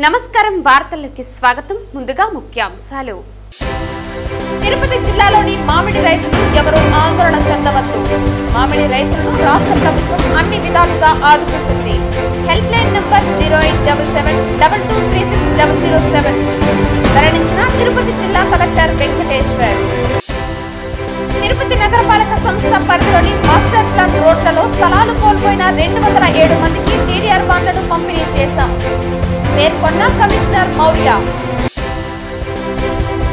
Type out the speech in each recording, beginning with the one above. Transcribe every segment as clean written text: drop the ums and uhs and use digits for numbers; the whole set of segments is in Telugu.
నమస్కారం వార్తలకు స్వాగతం ముందుగా ముఖ్యాంశాలు తిరుపతి జిల్లాలోని మామిడి రైతులు ఎవరు ఆందోళన చెందవద్దు మామిడి రైతులను రాష్ట్ర ప్రభుత్వం అన్ని విధాలుగా ఆదుకుంటుంది హెల్ప్ లైన్ నంబర్ 087722360007 వెల్లడించిన తిరుపతి జిల్లా కలెక్టర్ వెంకటేశ్వర్ తిరుపతి నగరపాలక సంస్థ పరిధిలోని మాస్టర్ ప్లాన్ రోడ్లలో స్థలాలు కోల్పోయిన 207 మందికి టీడీఆర్ బాండ్లను పంపిణీ చేశాం పేర్కొన్న కమిషనర్ మౌర్య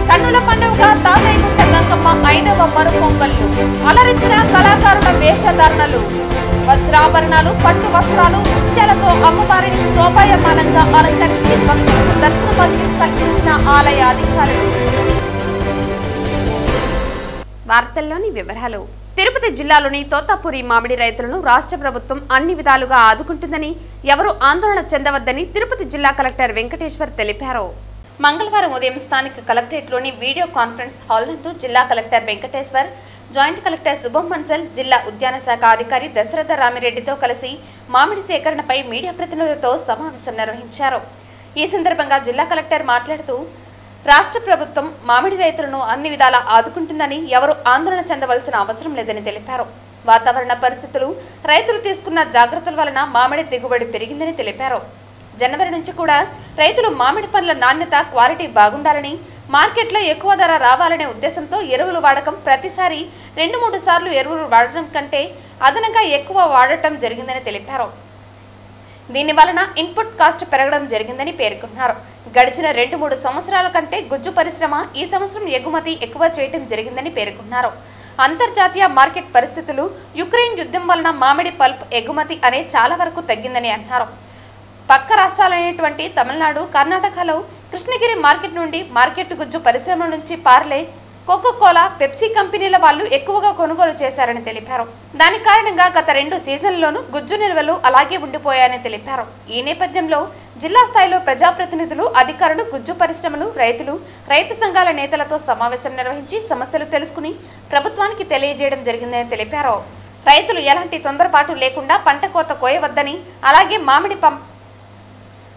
కన్నుల పండుగ తాతయ్యగుంట గంగమ్మ 5వ మరుపొంగళ్ళు అలరించిన కళాకారుల వేషధారణలు వజ్రాభరణాలు పట్టు వస్త్రాలు ముత్యాలతో అమ్మవారిని శోభాయమానంగా అలంకరించి భక్తులకు దర్శన భాగ్యం కల్పించిన ఆలయ అధికారులు. వార్తల్లోని వివరాలు. తిరుపతి జిల్లాలోని తోతాపూరి మామిడి రైతులను రాష్ట్ర ప్రభుత్వం అన్ని విధాలుగా ఆదుకుంటుందని ఎవరూ ఆందోళన చెందవద్దని తిరుపతి జిల్లా కలెక్టర్ వెంకటేశ్వర్ తెలిపారు. మంగళవారం ఉదయం స్థానిక కలెక్టరేట్లోని వీడియో కాన్ఫరెన్స్ హాల్ నందు జిల్లా కలెక్టర్ వెంకటేశ్వర్, జాయింట్ కలెక్టర్ శుభం మన్సల్, జిల్లా ఉద్యాన శాఖ అధికారి దశరథ రామిరెడ్డితో కలిసి మామిడి సేకరణపై మీడియా ప్రతినిధులతో సమావేశం నిర్వహించారు. ఈ సందర్భంగా జిల్లా కలెక్టర్ మాట్లాడుతూ రాష్ట్ర ప్రభుత్వం మామిడి రైతులను అన్ని విధాలా ఆదుకుంటుందని ఎవరు ఆందోళన చెందవలసిన అవసరం లేదని తెలిపారు. వాతావరణ పరిస్థితులు, రైతులు తీసుకున్న జాగ్రత్తల వలన మామిడి దిగుబడి పెరిగిందని తెలిపారు. జనవరి నుంచి కూడా రైతులు మామిడి పండ్ల నాణ్యత, క్వాలిటీ బాగుండాలని, మార్కెట్లో ఎక్కువ ధర రావాలనే ఉద్దేశంతో ఎరువులు వాడకం ప్రతిసారి 2-3 సార్లు ఎరువులు వాడటం కంటే అదనంగా ఎక్కువ వాడటం జరిగిందని తెలిపారు. దీని వలన ఇన్పుట్ కాస్ట్ పెరగడం జరిగిందని పేర్కొన్నారు. గడిచిన 2-3 సంవత్సరాల కంటే గుజ్జు పరిశ్రమ ఈ సంవత్సరం ఎగుమతి ఎక్కువ చేయడం జరిగిందని పేర్కొన్నారు. అంతర్జాతీయ మార్కెట్ పరిస్థితులు, యుక్రెయిన్ యుద్ధం వలన మామిడి పల్ప్ ఎగుమతి అనే చాలా వరకు తగ్గిందని అన్నారు. పక్క రాష్ట్రాలైనటువంటి తమిళనాడు, కర్ణాటకలో కృష్ణగిరి మార్కెట్ నుండి మార్కెట్ గుజ్జు పరిశ్రమల నుంచి పార్లే, కోకోకోలా, పెప్సీ కంపెనీల వాళ్ళు ఎక్కువగా కొనుగోలు చేశారని తెలిపారు. దాని కారణంగా గత 2 సీజన్లలోనూ గుజ్జు నిల్వలు అలాగే ఉండిపోయాయని తెలిపారు. ఈ నేపథ్యంలో జిల్లా స్థాయిలో ప్రజాప్రతినిధులు, అధికారులు, గుజ్జు పరిశ్రమలు, రైతులు, రైతు సంఘాల నేతలతో సమావేశం నిర్వహించి సమస్యలు తెలుసుకుని ప్రభుత్వానికి తెలియజేయడం జరిగిందని తెలిపారు. రైతులు ఎలాంటి తొందరపాటు లేకుండా పంట కోత కోయవద్దని,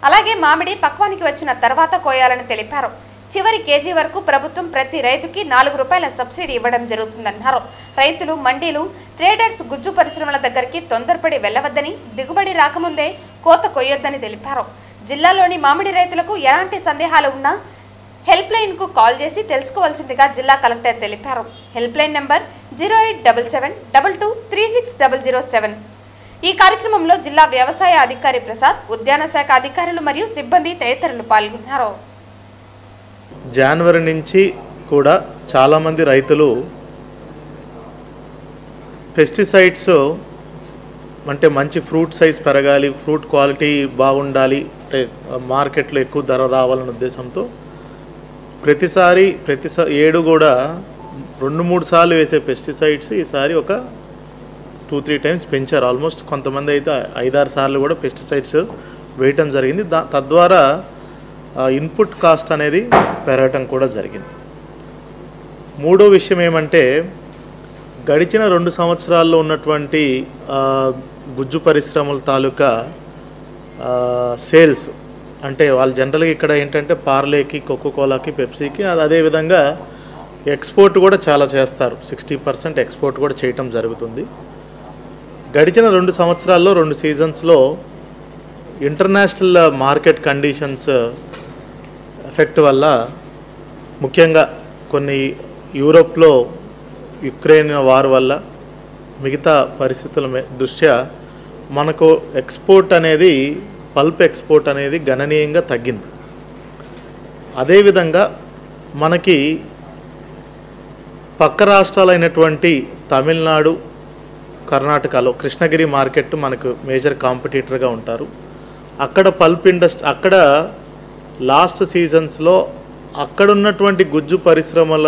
అలాగే మామిడి పక్వానికి వచ్చిన తర్వాత కోయాలని తెలిపారు. చివరి కేజీ వరకు ప్రభుత్వం ప్రతి రైతుకి 4 రూపాయల సబ్సిడీ ఇవ్వడం జరుగుతుందన్నారు. రైతులు, మండీలు, ట్రేడర్స్ గుజ్జు పరిశ్రమల దగ్గరికి తొందరపడి వెళ్లవద్దని, దిగుబడి రాకముందే కోత కొయ్యొద్దని తెలిపారు. జిల్లాలోని మామిడి రైతులకు ఎలాంటి సందేహాలు ఉన్నా హెల్ప్ లైన్ కు కాల్ చేసి తెలుసుకోవాల్సిందిగా జిల్లా కలెక్టర్ తెలిపారు. Help line number 087722360007. ఈ కార్యక్రమంలో జిల్లా వ్యవసాయ అధికారి ప్రసాద్, ఉద్యాన శాఖ అధికారులు మరియు సిబ్బంది తదితరులు పాల్గొన్నారు. జనవరి నుంచి కూడా చాలామంది రైతులు పెస్టిసైడ్స్ అంటే మంచి ఫ్రూట్ సైజ్ పెరగాలి, ఫ్రూట్ క్వాలిటీ బాగుండాలి, అంటే మార్కెట్లో ఎక్కువ ధర రావాలనే ఉద్దేశంతో ప్రతి ఏడు కూడా 2-3 సార్లు వేసే పెస్టిసైడ్స్ ఈసారి ఒక 2-3 టైమ్స్ పెంచారు. ఆల్మోస్ట్ కొంతమంది అయితే 5-6 సార్లు కూడా పెస్టిసైడ్స్ వేయటం జరిగింది. తద్వారా ఇన్పుట్ కాస్ట్ అనేది పెరగటం కూడా జరిగింది. మూడో విషయం ఏమంటే, గడిచిన 2 సంవత్సరాల్లో ఉన్నటువంటి గుజ్జు పరిశ్రమల తాలూకా సేల్స్, అంటే వాళ్ళు జనరల్గా ఇక్కడ ఏంటంటే పార్లేకి, కోకోకోలాకి, పెప్సీకి, అదేవిధంగా ఎక్స్పోర్ట్ కూడా చాలా చేస్తారు. 60% ఎక్స్పోర్ట్ కూడా చేయటం జరుగుతుంది. గడిచిన 2 సంవత్సరాల్లో 2 సీజన్స్లో ఇంటర్నేషనల్ మార్కెట్ కండిషన్స్ ఎఫెక్ట్ వల్ల, ముఖ్యంగా కొన్ని యూరోప్లో యుక్రెయిన్ వార్ వల్ల, మిగతా పరిస్థితుల దృష్ట్యా మనకు ఎక్స్పోర్ట్ అనేది, పల్ప్ ఎక్స్పోర్ట్ అనేది గణనీయంగా తగ్గింది. అదేవిధంగా మనకి పక్క రాష్ట్రాలైనటువంటి తమిళనాడు, కర్ణాటకలో కృష్ణగిరి మార్కెట్ మనకు మేజర్ కాంపిటీటర్గా ఉంటారు. అక్కడ పల్ప్ ఇండస్ట్రీ, అక్కడ లాస్ట్ సీజన్స్లో అక్కడ ఉన్నటువంటి గుజ్జు పరిశ్రమల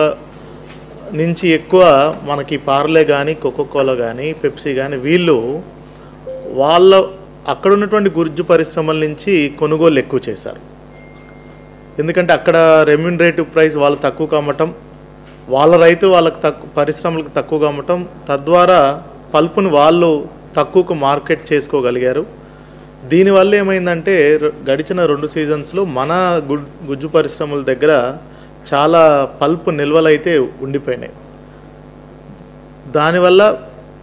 నుంచి ఎక్కువ మనకి పార్లే కానీ, కోకోకోలా కానీ, పెప్సీ కానీ వీళ్ళు అక్కడ ఉన్నటువంటి గుజ్జు పరిశ్రమల నుంచి కొనుగోలు ఎక్కువ చేశారు. ఎందుకంటే అక్కడ రెమ్యూనరేటివ్ ప్రైస్ వాళ్ళు తక్కువగా అమ్మటం, వాళ్ళ రైతులు వాళ్ళకి పరిశ్రమలకు తక్కువగా అమ్మటం, తద్వారా పల్పును వాళ్ళు తక్కువకు మార్కెట్ చేసుకోగలిగారు. దీనివల్ల ఏమైందంటే గడిచిన 2 సీజన్స్లో మన గుజ్జు పరిశ్రమల దగ్గర చాలా పల్ప్ నిల్వలైతే ఉండిపోయినాయి. దానివల్ల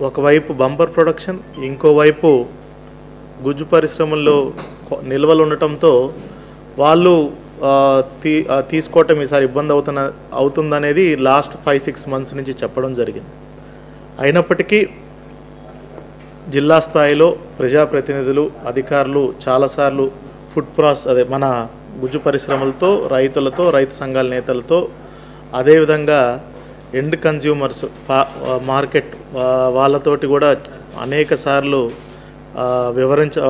ఒకవైపు బంపర్ ప్రొడక్షన్, ఇంకోవైపు గుజ్జు పరిశ్రమల్లో నిల్వలు ఉండటంతో వాళ్ళు తీసుకోవటం ఈసారి ఇబ్బంది అవుతుందనేది లాస్ట్ 5-6 మంత్స్ నుంచి చెప్పడం జరిగింది. అయినప్పటికీ జిల్లా స్థాయిలో ప్రజాప్రతినిధులు, అధికారులు చాలాసార్లు మన గుజ్జు పరిశ్రమలతో, రైతులతో, రైతు సంఘాల నేతలతో, అదేవిధంగా ఎండ్ కన్జ్యూమర్స్ మార్కెట్ వాళ్ళతోటి కూడా అనేక సార్లు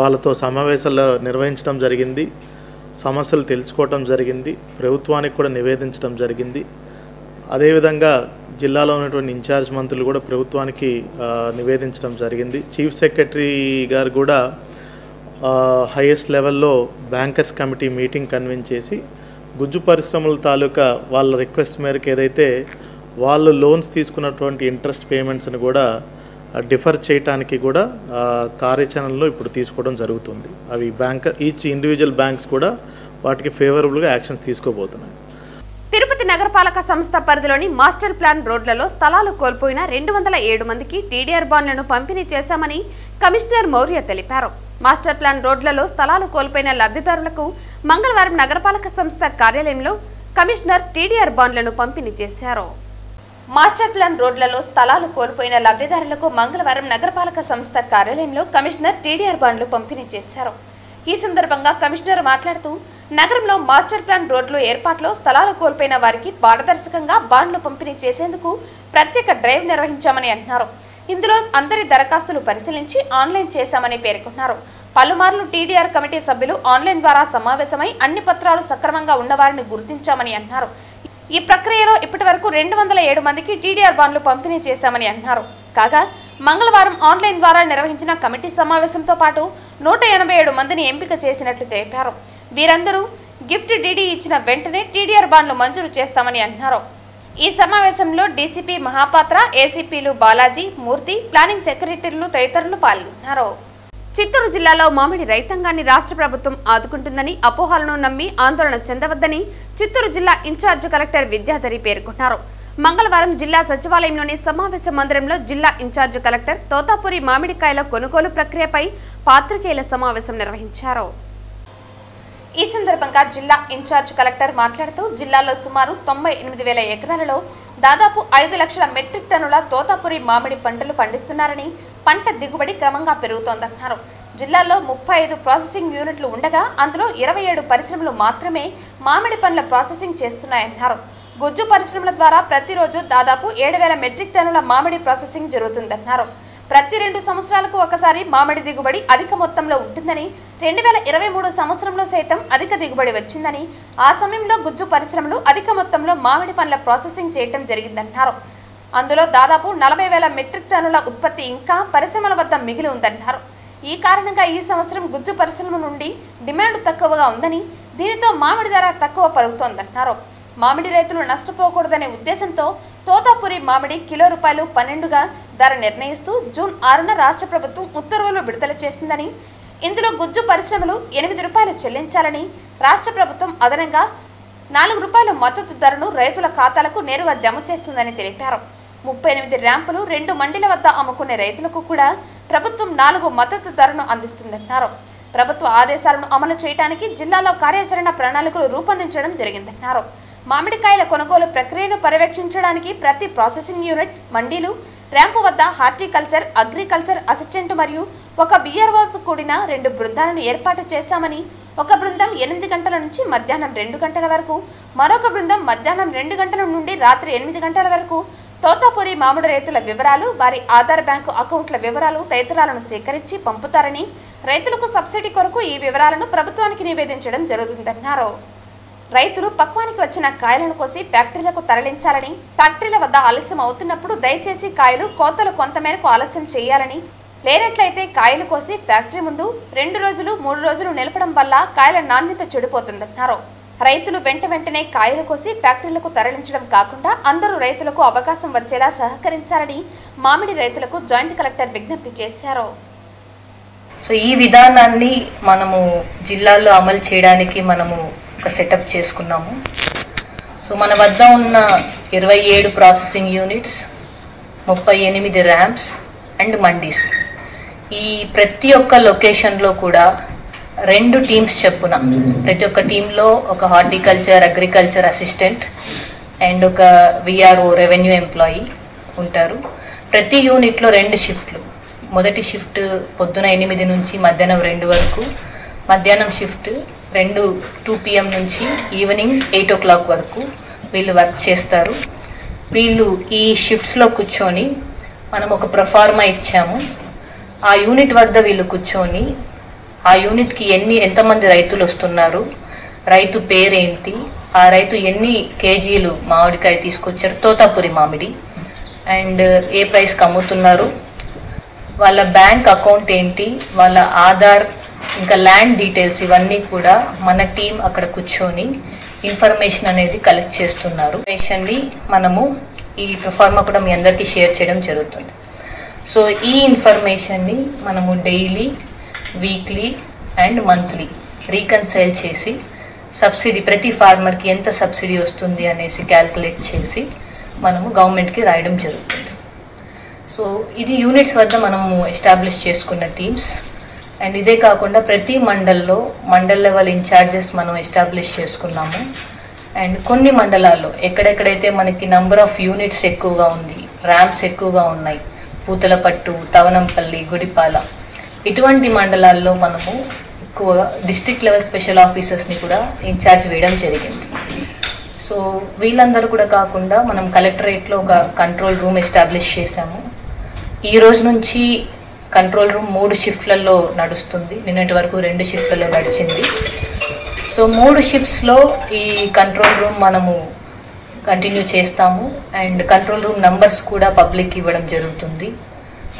వాళ్ళతో సమావేశాలు నిర్వహించడం జరిగింది. సమస్యలు తెలుసుకోవటం జరిగింది. ప్రభుత్వానికి కూడా నివేదించడం జరిగింది. అదేవిధంగా జిల్లాలో ఉన్నటువంటి ఇన్ఛార్జ్ మంత్రులు కూడా ప్రభుత్వానికి నివేదించడం జరిగింది. చీఫ్ సెక్రటరీ గారు కూడా హైయెస్ట్ లెవెల్లో బ్యాంకర్స్ కమిటీ మీటింగ్ కన్వీన్ చేసి గుజ్జు పరిశ్రమల తాలూకా వాళ్ళ రిక్వెస్ట్ మేరకు ఏదైతే వాళ్ళు లోన్స్ తీసుకున్నటువంటి ఇంట్రెస్ట్ పేమెంట్స్ని కూడా డిఫర్ చేయడానికి కూడా కార్యాచరణలో ఇప్పుడు తీసుకోవడం జరుగుతుంది. అవి ఈచ్ ఇండివిజువల్ బ్యాంక్స్ కూడా వాటికి ఫేవరబుల్గా యాక్షన్స్ తీసుకోబోతున్నాయి. తిరుపతి నగరపాలక సంస్థ పరిధిలోని మాస్టర్ ప్లాన్ రోడ్లలో స్థలాలు కోల్పోయిన 207 మందికి టీడీఆర్ బాండ్లను పంపిణీ చేశామని కమిషనర్ మౌర్య తెలిపారు. మాస్టర్ ప్లాన్ రోడ్లలో స్థలాలు కోల్పోయిన లబ్ధిదారులకు మంగళవారం నగరపాలక సంస్థ కార్యాలయంలో కమిషనర్ టీడీఆర్ బాండ్లను పంపిణీ చేశారు. మాస్టర్ ప్లాన్ రోడ్లలో స్థలాలు కోల్పోయిన లబ్ధిదారులకు మంగళవారం నగరపాలక సంస్థ కార్యాలయంలో కమిషనర్ టీడీఆర్ బాండ్లు పంపిణీ చేశారు. ఈ సందర్భంగా కమిషనర్ మాట్లాడుతూ నగరంలో మాస్టర్ ప్లాన్ రోడ్లు ఏర్పాట్లో స్థలాలు కోల్పోయిన వారికి పారదర్శకంగా బాండ్లు పంపిణీ చేసేందుకు ప్రత్యేక డ్రైవ్ నిర్వహించామని అన్నారు. ఇందులో అందరి దరఖాస్తులు పరిశీలించి ఆన్లైన్ చేశామని పేర్కొన్నారు. పలుమార్లు టీడీఆర్ కమిటీ సభ్యులు ఆన్లైన్ ద్వారా సమావేశమై అన్ని పత్రాలు సక్రమంగా ఉన్నవారిని గుర్తించామని అన్నారు. ఈ ప్రక్రియలో ఇప్పటివరకు 207 మందికి టీడీఆర్ బాండ్లు పంపిణీ చేశామని అన్నారు. కాగా మంగళవారం ఆన్లైన్ ద్వారా నిర్వహించిన కమిటీ సమావేశంతో పాటు 187 మందిని ఎంపిక చేసినట్లు తెలిపారు. వీరందరూ గిఫ్ట్ డీడీ ఇచ్చిన వెంటనే టీడీఆర్ బాండ్లు మంజూరు చేస్తామని అన్నారు. ఈ సమావేశంలో డీసీపీ మహాపాత్ర, ఏసీపీలు బాలాజీ, మూర్తి, ప్లానింగ్ సెక్రటరీలు తదితరులు పాల్గొన్నారు. చిత్తూరు జిల్లాలో మామిడి రైతాంగాన్ని రాష్ట్ర ప్రభుత్వం ఆదుకుంటుందని అపోహలను నమ్మి ఆందోళన చెందవద్దని చిత్తూరు జిల్లా ఇన్ఛార్జ్ కలెక్టర్ విద్యాధరి పేర్కొన్నారు. మంగళవారం జిల్లా సచివాలయంలోని సమావేశ మందిరంలో జిల్లా ఇన్ఛార్జ్ కలెక్టర్ తోతాపురి మామిడికాయల కొనుగోలు ప్రక్రియపై పాత్రికేయుల సమావేశం నిర్వహించారు. ఈ సందర్భంగా జిల్లా ఇన్ఛార్జ్ కలెక్టర్ మాట్లాడుతూ జిల్లాలో సుమారు 98,000 ఎకరాలలో దాదాపు 5 లక్షల మెట్రిక్ టన్నుల తోతాపురి మామిడి పంటలు పండిస్తున్నారని, పంట దిగుబడి క్రమంగా పెరుగుతోందన్నారు. జిల్లాలో 35 ప్రాసెసింగ్ యూనిట్లు ఉండగా అందులో 27 పరిశ్రమలు మాత్రమే మామిడి పండ్ల ప్రాసెసింగ్ చేస్తున్నాయన్నారు. గుజ్జు పరిశ్రమల ద్వారా ప్రతిరోజు దాదాపు 7,000 మెట్రిక్ టన్నుల మామిడి ప్రాసెసింగ్ జరుగుతుందన్నారు. ప్రతి 2 సంవత్సరాలకు ఒకసారి మామిడి దిగుబడి అధిక మొత్తంలో ఉంటుందని, 2023 సంవత్సరంలో సైతం అధిక దిగుబడి వచ్చిందని, ఆ సమయంలో గుజ్జు పరిశ్రమలు అధిక మొత్తంలో మామిడి పండ్ల ప్రాసెసింగ్ చేయడం జరిగిందన్నారు. అందులో దాదాపు 40,000 మెట్రిక్ టన్నుల ఉత్పత్తి ఇంకా పరిశ్రమల వద్ద మిగిలి ఉందన్నారు. ఈ కారణంగా ఈ సంవత్సరం గుజ్జు పరిశ్రమ నుండి డిమాండ్ తక్కువగా ఉందని, దీనితో మామిడి ధర తక్కువ పలుకుతోందన్నారు. మామిడి రైతులు నష్టపోకూడదనే ఉద్దేశంతో తోతాపురి మామిడి కిలో రూపాయలు 12గా ధర నిర్ణయిస్తూ జూన్ 6న రాష్ట్ర ప్రభుత్వం ఉత్తర్వులు విడుదల చేసిందని, ఇందులో గుజ్జు పరిశ్రమలు 8 రూపాయలు చెల్లించాలని, రాష్ట్ర ప్రభుత్వం అదనంగా 4 రూపాయల మద్దతు ధరను రైతుల ఖాతాలకు నేరుగా జమ చేస్తుందని తెలిపారు. 38 ర్యాంపులు 2 మండీల వద్ద అమ్ముకునే రైతులకు కూడా ప్రభుత్వం 4 మద్దతు ధరను అందిస్తుందన్నారు. ప్రభుత్వ ఆదేశాలను అమలు చేయడానికి జిల్లాలో కార్యాచరణ ప్రణాళికలు రూపొందించడం జరిగిందన్నారు. మామిడికాయల కొనుగోలు ప్రక్రియను పర్యవేక్షించడానికి ప్రతి ప్రాసెసింగ్ యూనిట్, మండీలు, ర్యాంపు వద్ద హార్టికల్చర్, అగ్రికల్చర్ అసిస్టెంట్ మరియు ఒక వీఆర్ఓతో కూడిన 2 బృందాలను ఏర్పాటు చేశామని, ఒక బృందం 8 గంటల నుంచి మధ్యాహ్నం 2 గంటల వరకు, మరొక బృందం మధ్యాహ్నం 2 గంటల నుండి రాత్రి 8 గంటల వరకు తోతాపురి మామిడి రైతుల వివరాలు, వారి ఆధార్ బ్యాంకు అకౌంట్ల వివరాలు తదితరాలను సేకరించి పంపుతారని, రైతులకు సబ్సిడీ కొరకు ఈ వివరాలను ప్రభుత్వానికి నివేదించడం జరుగుతుందన్నారు. రైతులు పక్వానికి వచ్చిన కాయలను కోసి ఫ్యాక్టరీలకు తరలించాలని, ఫ్యాక్టరీల వద్ద ఆలస్యం అవుతున్నప్పుడు దయచేసి కాయలు కోతలు కొంతమేరకు ఆలస్యం చేయాలని, లేనట్లయితే కాయలు కోసి ఫ్యాక్టరీ ముందు 2 రోజులు 3 రోజులు నిలపడం వల్ల కాయల నాణ్యత చెడిపోతుందన్నారు. రైతులు వెంటనే కాయలు కోసి ఫ్యాక్టరీలకు తరలించడం కాకుండా అందరూ రైతులకు అవకాశం వచ్చేలా సహకరించాలని మామిడి రైతులకు జాయింట్ కలెక్టర్ విజ్ఞప్తి చేశారు. సో ఈ విధానాన్ని మనము జిల్లాల్లో అమలు చేయడానికి మనము ఒక సెటప్ చేసుకున్నాము. సో మన వద్ద ఉన్న 27 processing units, 38 ramps and mandis, ఈ ప్రతి ఒక్క లొకేషన్లో కూడా 2 టీమ్స్ చెప్పున, ప్రతి ఒక్క టీంలో ఒక హార్టికల్చర్, అగ్రికల్చర్ అసిస్టెంట్ అండ్ ఒక విఆర్ఓ రెవెన్యూ ఎంప్లాయీ ఉంటారు. ప్రతి యూనిట్లో 2 షిఫ్ట్లు. మొదటి షిఫ్ట్ పొద్దున 8 నుంచి మధ్యాహ్నం 2 వరకు, మధ్యాహ్నం షిఫ్ట్ 2 PM నుంచి ఈవినింగ్ 8 o'clock వరకు వీళ్ళు వర్క్ చేస్తారు. వీళ్ళు ఈ షిఫ్ట్స్లో కూర్చొని మనం ఒక ప్రొఫార్మా ఇచ్చాము. ఆ యూనిట్ వద్ద వీళ్ళు కూర్చొని ఆ యూనిట్కి ఎంతమంది రైతులు వస్తున్నారు, రైతు పేరేంటి, ఆ రైతు ఎన్ని కేజీలు మామిడికాయ తీసుకొచ్చారు, తోతాపురి మామిడి, అండ్ ఏ ప్రైస్కి అమ్ముతున్నారు, వాళ్ళ బ్యాంక్ అకౌంట్ ఏంటి, వాళ్ళ ఆధార్, ఇంకా ల్యాండ్ డీటెయిల్స్, ఇవన్నీ కూడా మన టీం అక్కడ కూర్చొని ఇన్ఫర్మేషన్ అనేది కలెక్ట్ చేస్తున్నారు. ఇన్ఫర్మేషన్ని మనము ఈ ప్రొఫార్మా కూడా మీ అందరికీ షేర్ చేయడం జరుగుతుంది. సో ఈ ఇన్ఫర్మేషన్ని మనము daily, weekly and monthly reconcile చేసి సబ్సిడీ, ప్రతి ఫార్మర్కి ఎంత సబ్సిడీ వస్తుంది అనేసి క్యాల్కులేట్ చేసి మనము గవర్నమెంట్కి రాయడం జరుగుతుంది. సో ఇది యూనిట్స్ వద్ద మనము ఎస్టాబ్లిష్ చేసుకున్న టీమ్స్. అండ్ ఇదే కాకుండా ప్రతి మండల్లో మండల్ లెవెల్ ఇన్ఛార్జెస్ మనం ఎస్టాబ్లిష్ చేసుకున్నాము. అండ్ కొన్ని మండలాల్లో ఎక్కడెక్కడైతే మనకి నంబర్ ఆఫ్ యూనిట్స్ ఎక్కువగా ఉంది, ర్యాంప్స్ ఎక్కువగా ఉన్నాయి, పూతలపట్టు, తవనంపల్లి, గుడిపాల, ఇటువంటి మండలాల్లో మనము ఎక్కువగా డిస్ట్రిక్ట్ లెవెల్ స్పెషల్ ఆఫీసర్స్ని కూడా ఇన్ఛార్జ్ వేయడం జరిగింది. సో వీళ్ళందరూ కూడా కాకుండా మనం కలెక్టరేట్లో ఒక కంట్రోల్ రూమ్ ఎస్టాబ్లిష్ చేశాము. ఈ రోజు నుంచి కంట్రోల్ రూమ్ 3 షిఫ్ట్లలో నడుస్తుంది. నిన్నటి వరకు 2 షిఫ్ట్లలో నడిచింది. సో 3 షిఫ్ట్స్లో ఈ కంట్రోల్ రూమ్ మనము కంటిన్యూ చేస్తాము. అండ్ కంట్రోల్ రూమ్ నంబర్స్ కూడా పబ్లిక్ ఇవ్వడం జరుగుతుంది.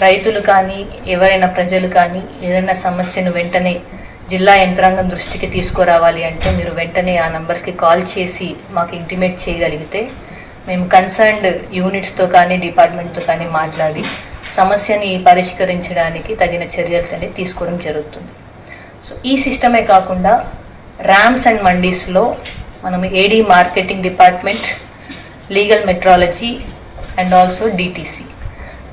రైతులు కానీ ఎవరైనా ప్రజలు కానీ ఏదైనా సమస్యను వెంటనే జిల్లా యంత్రాంగం దృష్టికి తీసుకురావాలి అంటే మీరు వెంటనే ఆ నంబర్స్కి కాల్ చేసి మాకు ఇంటిమేట్ చేయగలిగితే మేము కన్సర్న్డ్ యూనిట్స్తో కానీ డిపార్ట్మెంట్తో కానీ మాట్లాడి సమస్యని పరిష్కరించడానికి తగిన చర్యలు తీసుకోవడం జరుగుతుంది. సో ఈ సిస్టమే కాకుండా ర్యాంప్స్ అండ్ మండీస్లో మనం AD marketing department, legal metrology and also DTC,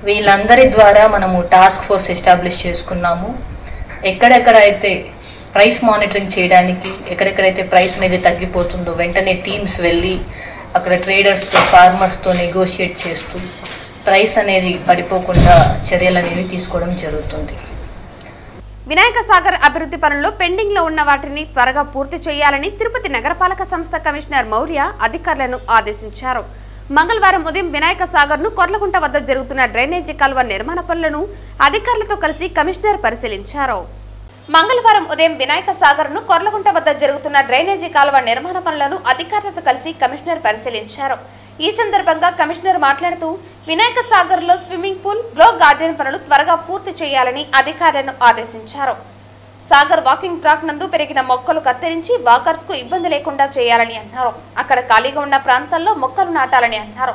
వీళ్ళందరి ద్వారా మనము టాస్క్ ఫోర్స్ ఎస్టాబ్లిష్ చేసుకున్నాము. ఎక్కడెక్కడైతే ప్రైస్ మానిటరింగ్ చేయడానికి, ఎక్కడెక్కడైతే ప్రైస్ అనేది తగ్గిపోతుందో వెంటనే టీమ్స్ వెళ్ళి అక్కడ ట్రేడర్స్తో, ఫార్మర్స్తో నెగోషియేట్ చేస్తూ ప్రైస్ అనేది పడిపోకుండా చర్యలు అనేవి తీసుకోవడం జరుగుతుంది. వినాయక సాగర్ అభివృద్ధి పనుల్లో పెండింగ్ లో ఉన్న వాటిని త్వరగా పూర్తి చేయాలని తిరుపతి నగరపాలక సంస్థ కమిషనర్ మౌర్య అధికారులను ఆదేశించారు. మంగళవారం ఉదయం వినాయక సాగర్ ను కొర్లగుంట వద్ద జరుగుతున్న డ్రైనేజీ కాల్వ నిర్మాణ పనులను అధికారులతో కలిసి కమిషనర్ పరిశీలించారు. మంగళవారం ఉదయం వినాయక సాగర్ ను కొర్లగుంట వద్ద జరుగుతున్న డ్రైనేజీ కాల్వ నిర్మాణ పనులను అధికారులతో కలిసి కమిషనర్ పరిశీలించారు. ఈ సందర్భంగా కమిషనర్ మాట్లాడుతూ వినాయక సాగర్ లో స్విమ్మింగ్ పూల్, గ్లో గార్డెన్ పనులు త్వరగా పూర్తి చేయాలని అధికారులను ఆదేశించారు. సాగర్ వాకింగ్ ట్రాక్ నందు పెరిగిన మొక్కలు కత్తిరించి వాకర్స్ కు ఇబ్బంది లేకుండా చేయాలని అన్నారు. అక్కడ ఖాళీగా ఉన్న ప్రాంతాల్లో మొక్కలు నాటాలని అన్నారు.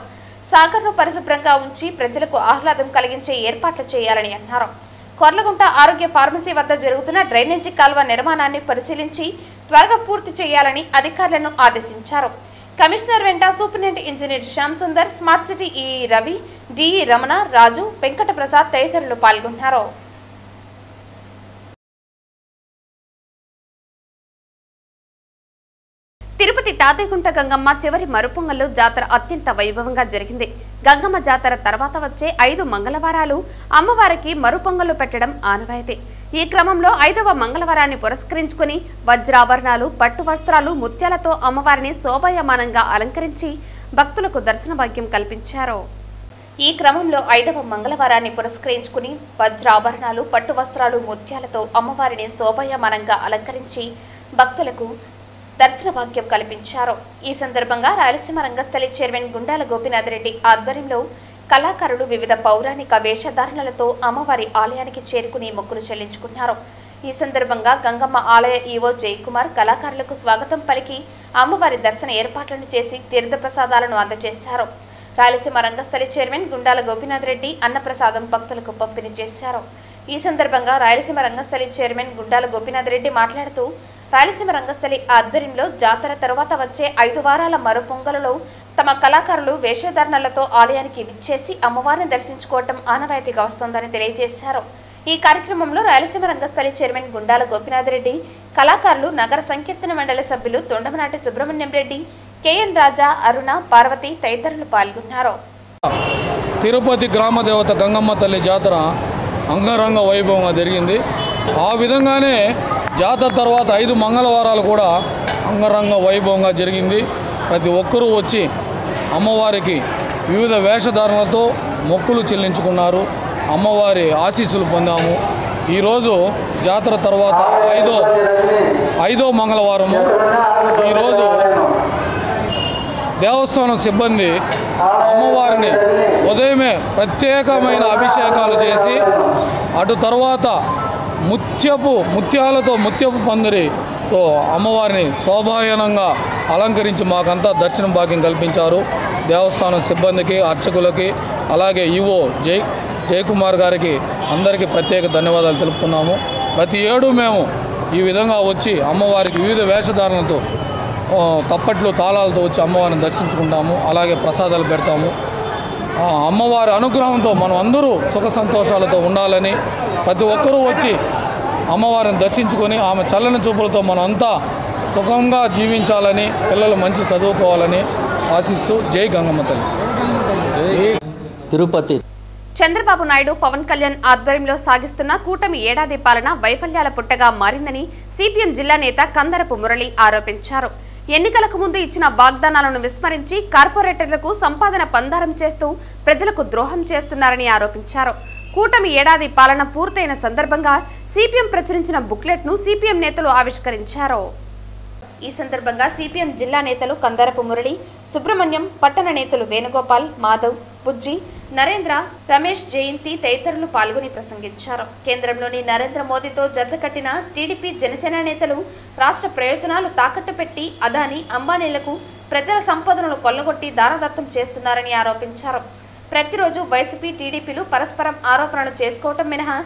సాగర్ ను పరిశుభ్రంగా ఉంచి ప్రజలకు ఆహ్లాదం కలిగించే ఏర్పాట్లు చేయాలని అన్నారు. కొర్లగుంట ఆరోగ్య ఫార్మసీ వద్ద జరుగుతున్న డ్రైనేజీ కాల్వ నిర్మాణాన్ని పరిశీలించి త్వరగా పూర్తి చేయాలని అధికారులను ఆదేశించారు. కమిషనర్ వెంట superintendent engineer Shyam Sundar, smart city ఈ రవి, డిఈ రమణ, రాజు, వెంకట ప్రసాద్ తదితరులు పాల్గొన్నారు. తిరుపతి తాతయ్యగుంట గంగమ్మ చివరి మరుపొంగల్లో జాతర అత్యంత వైభవంగా జరిగింది. గంగమ్మ జాతర తర్వాత వచ్చే 5 మంగళవారాలు అమ్మవారికి మరుపొంగలు పెట్టడం ఆనవాయితీ. ఈ క్రమంలో 5వ మంగళవారాన్ని పురస్కరించుకుని వజ్రాభరణాలు, పట్టు వస్త్రాలు, ముత్యాలతో అమ్మవారిని శోభాయమానంగా అలంకరించి భక్తులకు దర్శన భాగ్యం కల్పించారు. ఈ క్రమంలో 5వ మంగళవారాన్ని పురస్కరించుకుని వజ్రాభరణాలు, పట్టు వస్త్రాలు, ముత్యాలతో అమ్మవారిని శోభాయమానంగా అలంకరించి భక్తులకు దర్శన భాగ్యం కల్పించారు. ఈ సందర్భంగా రాయలసీమ రంగస్థలి చైర్మన్ గుండాల గోపీనాథ్ రెడ్డి ఆధ్వర్యంలో కళాకారులు వివిధ పౌరాణిక వేషధారణలతో అమ్మవారి ఆలయానికి చేరుకుని మొక్కులు చెల్లించుకున్నారు. ఈ సందర్భంగా గంగమ్మ ఆలయ ఈవో జయకుమార్ కళాకారులకు స్వాగతం పలికి అమ్మవారి దర్శన ఏర్పాట్లను చేసి తీర్థప్రసాదాలను అందజేశారు. రాయలసీమ రంగస్థలి చైర్మన్ గుండాల గోపీనాథ్ రెడ్డి అన్నప్రసాదం భక్తులకు పంపిణీ చేశారు. ఈ సందర్భంగా రాయలసీమ రంగస్థలి చైర్మన్ గుండాల గోపీనాథ్ రెడ్డి మాట్లాడుతూ రాయలసీమ రంగస్థలి ఆధ్వర్యంలో జాతర తర్వాత వచ్చే 5 వారాల మరో పొంగలలో తమ కళాకారులు వేషధారణలతో ఆలయానికి విచ్చేసి అమ్మవారిని దర్శించుకోవటం ఆనవాయితీగా వస్తోందని తెలియజేశారు. ఈ కార్యక్రమంలో రాయలసీమ రంగస్థలి చైర్మన్ గుండాల గోపీనాథ్ రెడ్డి, కళాకారులు, నగర సంకీర్తన మండలి సభ్యులు తొండమనాటి సుబ్రహ్మణ్యం రెడ్డి, కేఎన్ రాజా, అరుణ, పార్వతి తదితరులు పాల్గొన్నారు. తిరుపతి గ్రామ దేవత గంగమ్మ తల్లి జాతర అంగరంగ వైభవంగా జరిగింది. ఆ విధంగానే జాతర తర్వాత 5 మంగళవారాలు కూడా అంగరంగ వైభవంగా జరిగింది. ప్రతి ఒక్కరూ వచ్చి అమ్మవారికి వివిధ వేషధారణలతో మొక్కులు చెల్లించుకున్నారు. అమ్మవారి ఆశీస్సులు పొందాము. ఈరోజు జాతర తర్వాత ఐదో మంగళవారము. ఈరోజు దేవస్థానం సిబ్బంది అమ్మవారిని ఉదయమే ప్రత్యేకమైన అభిషేకాలు చేసి అటు తర్వాత ముత్యపు పందిరితో అమ్మవారిని శోభాయనంగా అలంకరించి మాకంతా దర్శనం భాగ్యం కల్పించారు. దేవస్థానం సిబ్బందికి, అర్చకులకి, అలాగే ఈవో జయకుమార్ గారికి అందరికీ ప్రత్యేక ధన్యవాదాలు తెలుపుతున్నాము. ప్రతి ఏడు మేము ఈ విధంగా వచ్చి అమ్మవారికి వివిధ వేషధారణలతో తప్పట్లు తాళాలతో వచ్చి అమ్మవారిని దర్శించుకుంటాము. అలాగే ప్రసాదాలు పెడతాము. అమ్మవారి అనుగ్రహంతో మనం అందరూ సుఖ సంతోషాలతో ఉండాలని, ప్రతి ఒక్కరూ వచ్చి అమ్మవారిని దర్శించుకొని ఆమె చల్లని చూపులతో మనం అంతా సుఖంగా జీవించాలని, పిల్లలు మంచి చదువుకోవాలని ఆశిస్తూ జై గంగమ్మ తల్లి. తిరుపతి చంద్రబాబు నాయుడు, పవన్ కళ్యాణ్ ఆధ్వర్యంలో సాగిస్తున్న కూటమి ఏడాది పాలన వైఫల్యాల పుట్టగా మారిందని సిపిఎం జిల్లా నేత కందరపు మురళి ఆరోపించారు. ఎన్నికలకు ముందు ఇచ్చిన వాగ్దానాలను విస్మరించి కార్పొరేటర్లకు సంపాదన పందారం చేస్తూ ప్రజలకు ద్రోహం చేస్తున్నారని ఆరోపించారు. కూటమి ఏడాది పాలన పూర్తయిన సందర్భంగా సిపిఎం ప్రచురించిన బుక్లెట్ ను సిపిఎం నేతలు ఆవిష్కరించారు. ఈ సందర్భంగా సిపిఎం జిల్లా నేతలు కందరపు మురళి, సుబ్రహ్మణ్యం, పట్టణ నేతలు వేణుగోపాల్, మాధవ్, బుజ్జి, నరేంద్ర, రమేష్, జయంతి తదితరులు పాల్గొని ప్రసంగించారు. కేంద్రంలోని నరేంద్ర మోదీతో జతకట్టిన టీడీపీ, జనసేన నేతలు రాష్ట్ర ప్రయోజనాలు తాకట్టు పెట్టి అదానీ, అంబానీలకు ప్రజల సంపదలను కొల్లగొట్టి దారదత్తం చేస్తున్నారని ఆరోపించారు. ప్రతిరోజు వైసీపీ, టీడీపీలు పరస్పరం ఆరోపణలు చేసుకోవటం మినహా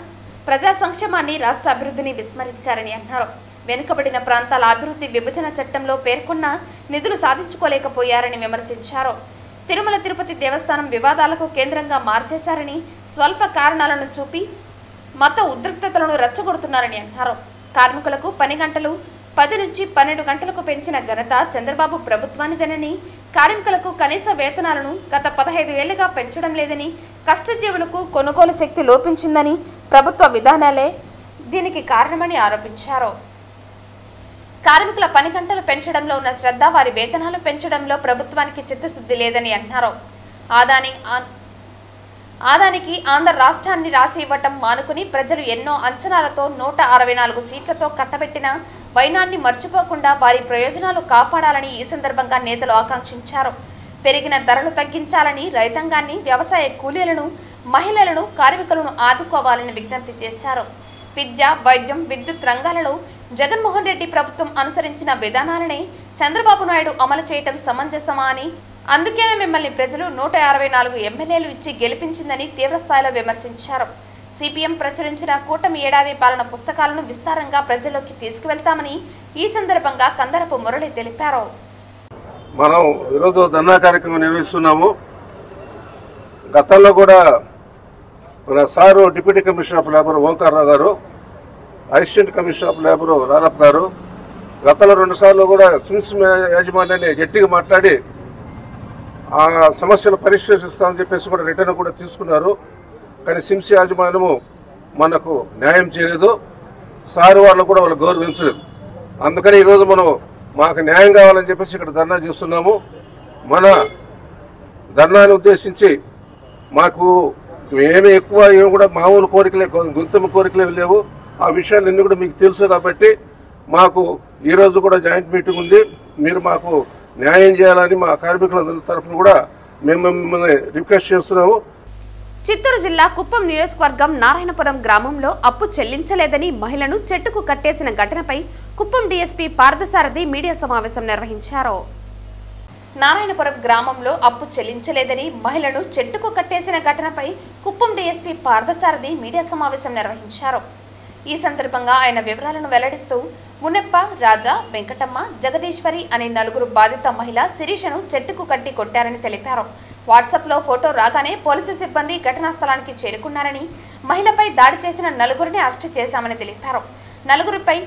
ప్రజా సంక్షేమాన్ని, రాష్ట్ర అభివృద్ధిని విస్మరించారని అన్నారు. వెనుకబడిన ప్రాంతాల అభివృద్ధి విభజన చట్టంలో పేర్కొన్న నిధులు సాధించుకోలేకపోయారని విమర్శించారు. తిరుమల తిరుపతి దేవస్థానం వివాదాలకు కేంద్రంగా మార్చేశారని, స్వల్ప కారణాలను చూపి మత ఉద్రిక్తతలను రెచ్చగొడుతున్నారని అన్నారు. కార్మికులకు పని గంటలు 10 నుంచి 12 గంటలకు పెంచిన ఘనత చంద్రబాబు ప్రభుత్వానిదేనని, కార్మికులకు కనీస వేతనాలను గత 15 ఏళ్లుగా పెంచడం లేదని, కష్టజీవులకు కొనుగోలు శక్తి లోపించిందని, ప్రభుత్వ విధానాలే దీనికి కారణమని ఆరోపించారు. కార్మికుల పని గంటలు పెంచడంలో ఉన్న శ్రద్ధ వారి వేతనాలు పెంచడంలో ప్రభుత్వానికి చిత్తశుద్ధి లేదని అన్నారు. ఆదానికి ఆంధ్ర రాష్ట్రాన్ని రాసి ఇవ్వటం మానుకుని ప్రజలు ఎన్నో అంచనాలతో 164 సీట్లతో కట్టబెట్టిన వైనాన్ని మర్చిపోకుండా వారి ప్రయోజనాలు కాపాడాలని ఈ సందర్భంగా నేతలు ఆకాంక్షించారు. పెరిగిన ధరలు తగ్గించాలని, రైతాంగాన్ని, వ్యవసాయ కూలీలను, మహిళలను, కార్మికులను ఆదుకోవాలని విజ్ఞప్తి చేశారు. విద్య, వైద్యం, విద్యుత్ రంగాలలో జగన్మోహన్ రెడ్డి ప్రభుత్వం అనుసరించిన విధానాలనే చంద్రబాబు నాయుడు అమలు చేయటం సమంజసమా అని, అందుకేనే మిమ్మల్ని ప్రజలు 164 ఎమ్మెల్యేలు ఇచ్చి గెలిపించిందని తీవ్రస్థాయిలో విమర్శించారు. సిపిఎం ప్రచురించిన కూటమి ఏడాది పాలన పుస్తకాలను విస్తారంగా ప్రజల్లోకి తీసుకువెళ్తామని ఈ సందర్భంగా కందరపు మురళి తెలిపారు. మనం ఈరోజు ధర్నా కార్యక్రమం నిర్వహిస్తున్నాము. గతంలో కూడా మన sir deputy commissioner of labour Omkararao గారు, అసిస్టెంట్ కమిషనర్ ఆఫ్ లేబర్ రాలప్ గారు గతంలో 2 సార్లు కూడా సిమ్స్ యాజమాన్యాన్ని గట్టిగా మాట్లాడి ఆ సమస్యలు పరిష్కరిస్తామని చెప్పేసి కూడా రిటర్న్ కూడా తీసుకున్నారు. కానీ సిమ్స్ యాజమాన్యము మనకు న్యాయం చేయలేదు. సారు వాళ్ళు కూడా వాళ్ళు గౌరవించలేదు. అందుకని ఈరోజు మనం మాకు న్యాయం కావాలని చెప్పేసి ఇక్కడ ధర్నా చేస్తున్నాము. మన ధర్నాన్ని ఉద్దేశించి మాకు ఏమి ఎక్కువ ఏమి కూడా మామూలు కోరికలే, గుంతమ కోరికలే లేవు. ఆ విషయాలన్నీ కూడా మీకు తెలుసు కాబట్టి మాకు ఈరోజు కూడా జాయింట్ మీటింగ్ ఉంది. మీరు మాకు న్యాయం చేయాలని మా కార్మికులందరి తరఫున కూడా మేము మిమ్మల్ని రిక్వెస్ట్ చేస్తున్నాము. చిత్తూరు జిల్లా కుప్పం నియోజకవర్గం నారాయణపురం గ్రామంలో అప్పు చెల్లించలేదని మహిళను చెట్టుకు కట్టేసిన ఘటనపై కుప్పం డీఎస్పీ పార్థసారథి మీడియా సమావేశం నిర్వహించారు. నారాయణపురం గ్రామంలో అప్పు చెల్లించలేదని మహిళను చెట్టుకు కట్టేసిన ఘటనపై కుప్పం డీఎస్పీ పార్థసారథి మీడియా సమావేశం నిర్వహించారు. ఈ సందర్భంగా ఆయన వివరాలను వెల్లడిస్తూ మునెప్ప, రాజా, వెంకటమ్మ, జగదీశ్వరి అనే నలుగురు బాధిత మహిళ శిరీషను చెట్టుకు కట్టి కొట్టారని తెలిపారు. వాట్సాప్లో ఫోటో రాగానే పోలీసు సిబ్బంది ఘటనా స్థలానికి చేరుకున్నారని, మహిళపై దాడి చేసిన నలుగురిని అరెస్టు చేశామని తెలిపారు. నలుగురిపై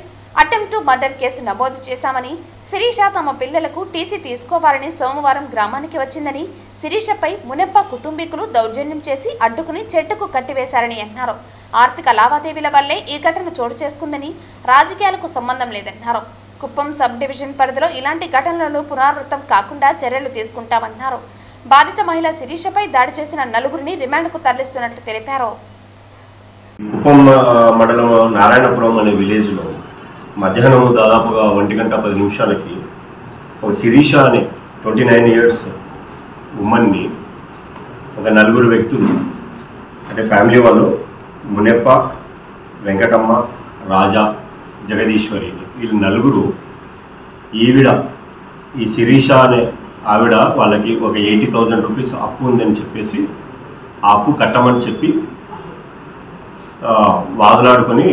అటెంప్ట్ మర్డర్ కేసు నమోదు చేశామని, శిరీష తమ పిల్లలకు టీసీ తీసుకోవాలని సోమవారం గ్రామానికి వచ్చిందని, శిరీషపై మునెప్ప కుటుంబీకులు దౌర్జన్యం చేసి అడ్డుకుని చెట్టుకు కట్టివేశారని అన్నారు. ఆర్థిక లావాదేవీల వల్లే ఈ ఘటన చోటు చేసుకుందని, రాజకీయాలకు సంబంధం లేదన్నారు. కుప్పం సబ్ డివిజన్ పరిధిలో ఇలాంటి ఘటనలను పునరావృతం కాకుండా చర్యలు తీసుకుంటామన్నారు. బాధిత మహిళ శిరీషపై దాడి చేసిన నలుగురిని రిమాండ్కు తరలిస్తున్నట్లు తెలిపారు. కుప్పం మండలం నారాయణపురం అనే విలేజ్లో మధ్యాహ్నం దాదాపుగా 1:10 ఒక శిరీష అనే 29 years ఉమ్మన్ని ఒక నలుగురు వ్యక్తులు అంటే ఫ్యామిలీ వాళ్ళు మునెప్ప, వెంకటమ్మ, రాజా, జగదీశ్వరి వీళ్ళు నలుగురు ఈ శిరీష అనే ఆవిడ వాళ్ళకి ఒక 80,000 రూపీస్ అప్పు ఉందని చెప్పేసి ఆ అప్పు కట్టమని చెప్పి వాదులాడుకొని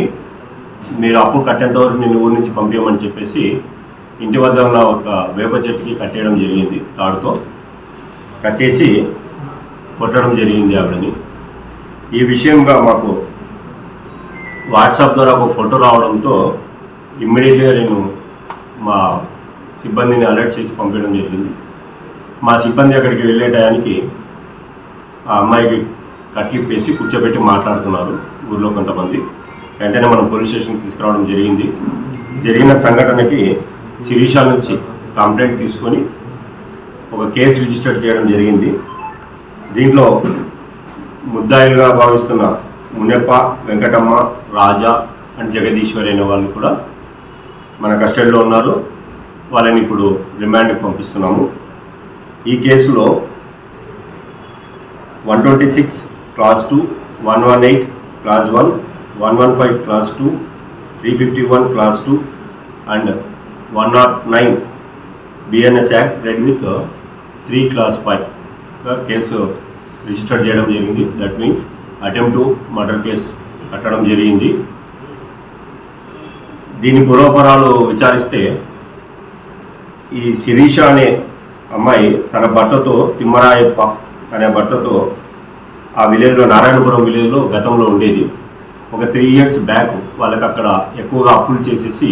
మీరు అప్పు కట్టేంత వరకు నేను ఊరి నుంచి పంపించమని చెప్పేసి ఇంటి వద్ద ఉన్న ఒక వేప చెట్టుకి కట్టేయడం జరిగింది. తాడుతో కట్టేసి కొట్టడం జరిగింది ఆవిడని. ఈ విషయంగా మాకు వాట్సాప్ ద్వారా ఒక ఫోటో రావడంతో ఇమ్మీడియట్గా నేను మా సిబ్బందిని అలర్ట్ చేసి పంపించడం జరిగింది. మా సిబ్బంది అక్కడికి వెళ్ళే టయానికి ఆ అమ్మాయికి కట్లిప్పేసి కూర్చోబెట్టి మాట్లాడుతున్నారు ఊళ్ళో కొంతమంది. వెంటనే మనం పోలీస్ స్టేషన్కి తీసుకురావడం జరిగింది. జరిగిన సంఘటనకి శిరీష నుంచి కంప్లైంట్ తీసుకొని ఒక కేసు రిజిస్టర్ చేయడం జరిగింది. దీంట్లో ముద్దాయిలుగా భావిస్తున్న మునెప్ప, వెంకటమ్మ, రాజా అండ్ జగదీశ్వరి అనే వాళ్ళు కూడా మన కస్టడీలో ఉన్నారు. వాళ్ళని ఇప్పుడు రిమాండ్కి పంపిస్తున్నాము. ఈ కేసులో 126 Clause 2, 118 Clause 1, 115 Clause 2, 351 Clause 2 and 109 BNS Act read with 3 Clause 5 case register చేయడం జరిగింది. That means attempt to murder case కట్టడం జరిగింది. దీని పూర్వపరాలు విచారిస్తే ఈ శిరీష అనే అమ్మాయి తన భర్తతో, తిమ్మరాయప్ప అనే భర్తతో ఆ విలేజ్లో, నారాయణపురం విలేజ్లో గతంలో ఉండేది. ఒక 3 years బ్యాక్ వాళ్ళకి అక్కడ ఎక్కువగా అప్పులు చేసేసి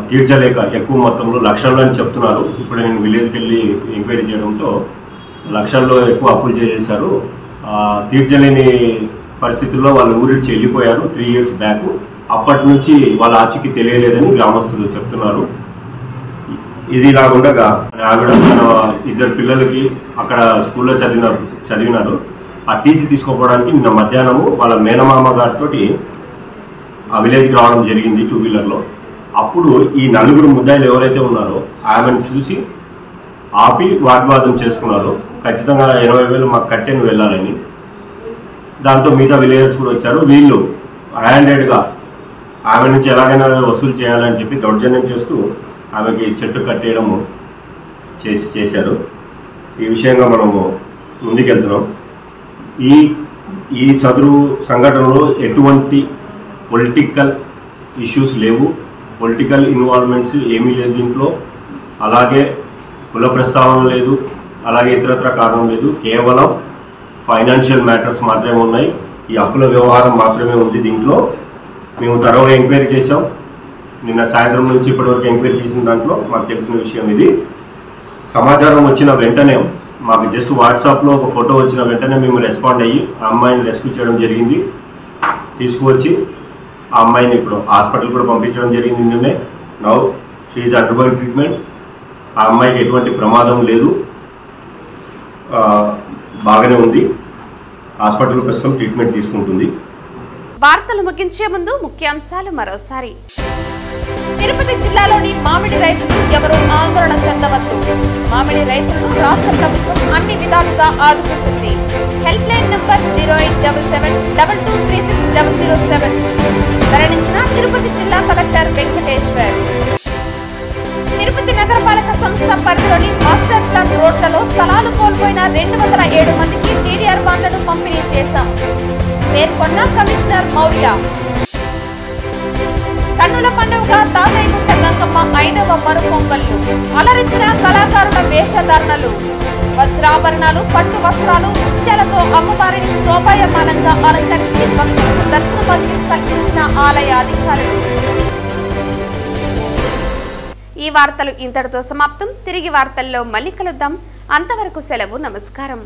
తీర్చలేక ఎక్కువ మొత్తంలో లక్షల్లో అని చెప్తున్నారు. ఇప్పుడు నేను విలేజ్కి వెళ్ళి ఎంక్వైరీ చేయడంతో లక్షల్లో ఎక్కువ అప్పులు చేసేశారు. తీర్చలేని పరిస్థితుల్లో వాళ్ళు ఊరిడ్చి వెళ్ళిపోయారు 3 years బ్యాక్. అప్పటి నుంచి వాళ్ళ ఆచూకీ తెలియలేదని గ్రామస్తులు చెప్తున్నారు. ఇది ఇలాగుండగా ఆవిడ తన 2 పిల్లలకి అక్కడ స్కూల్లో చదివినారు. ఆ టీసీ తీసుకోవడానికి నిన్న మధ్యాహ్నము వాళ్ళ మేనమామ గారితో ఆ విలేజ్కి రావడం జరిగింది 2-wheelerలో. అప్పుడు ఈ నలుగురు ముద్దాయిలు ఎవరైతే ఉన్నారో ఆమెను చూసి ఆపి వాగ్వాదం చేసుకున్నారు. ఖచ్చితంగా 80,000 మాకు కట్టే నువ్వు వెళ్ళాలని. దాంతో మిగతా విలేజర్స్ కూడా వచ్చారు. వీళ్ళు హ్యాండెడ్గా ఆమె నుంచి ఎలాగైనా వసూలు చేయాలని చెప్పి దౌర్జన్యం చేస్తూ ఆమెకి చెట్టు కట్టేయడము చేశారు. ఈ విషయంగా మనము ముందుకెళ్తున్నాం. ఈ సదరు సంఘటనలో ఎటువంటి పొలిటికల్ ఇష్యూస్ లేవు, పొలిటికల్ ఇన్వాల్వ్మెంట్స్ ఏమీ లేదు దీంట్లో. అలాగే కుల ప్రస్తావన లేదు, అలాగే ఇతరత్ర కారణం లేదు. కేవలం ఫైనాన్షియల్ మ్యాటర్స్ మాత్రమే ఉన్నాయి. ఈ అప్పుల వ్యవహారం మాత్రమే ఉంది దీంట్లో. మేము తరోగా ఎంక్వైరీ చేసాం. నిన్న సాయంత్రం నుంచి ఇప్పటివరకు ఎంక్వైరీ చేసిన దాంట్లో మాకు తెలిసిన విషయం ఇది. సమాచారం వచ్చిన వెంటనే, మాకు జస్ట్ వాట్సాప్లో ఒక ఫోటో వచ్చిన వెంటనే మేము రెస్పాండ్ అయ్యి ఆ అమ్మాయిని రెస్క్యూ చేయడం జరిగింది. తీసుకువచ్చి ఆ అమ్మాయిని ఇప్పుడు హాస్పిటల్ కూడా పంపించడం జరిగింది నిన్నే. Now she is undergoing treatment. ఆ అమ్మాయికి ఎటువంటి ప్రమాదం లేదు, బాగానే ఉంది. హాస్పిటల్ ప్రస్తుతం ట్రీట్మెంట్ తీసుకుంటుంది. వార్తలు ముగించే ముందు ముఖ్యాంశాలు మరోసారి. తిరుపతి జిల్లాలోని మామిడి రైతులు ఎవరూ ఆందోళన చెందవద్దు. మామిడి రైతులను రాష్ట్ర ప్రభుత్వం అన్ని విధాలుగా ఆదుకుంటుంది. హెల్ప్ లైన్ నంబర్ 0877223607 వెల్లడించిన తిరుపతి జిల్లా కలెక్టర్ వెంకటేశ్వర్. తిరుపతి నగరపాలక సంస్థ పరిధిలోని మాస్టర్ ప్లాన్ రోడ్లలో స్థలాలు కోల్పోయిన 207 మందికి టీడీఆర్ బాండ్లను పంపిణీ చేశాం పేర్కొన్న కమిషనర్ మౌర్య. కన్నుల పండుగగా తాతయ్యగుంట గంగమ్మ 5వ మరు పొంగళ్లు అలరించిన కళాకారుల వేషధారణలు, వజ్రాభరణాలు, పట్టు వస్త్రాలు, నృత్యాలతో అమ్మవారిని శోభాయమానంగా అలంకరించి భక్తులకు దర్శన భాగ్యం కల్పించిన ఆలయ అధికారులు. ఈ వార్తలు ఇంతటితో సమాప్తం. తిరిగి వార్తల్లో మళ్ళీ కలుద్దాం. అంతవరకు సెలవు. నమస్కారం.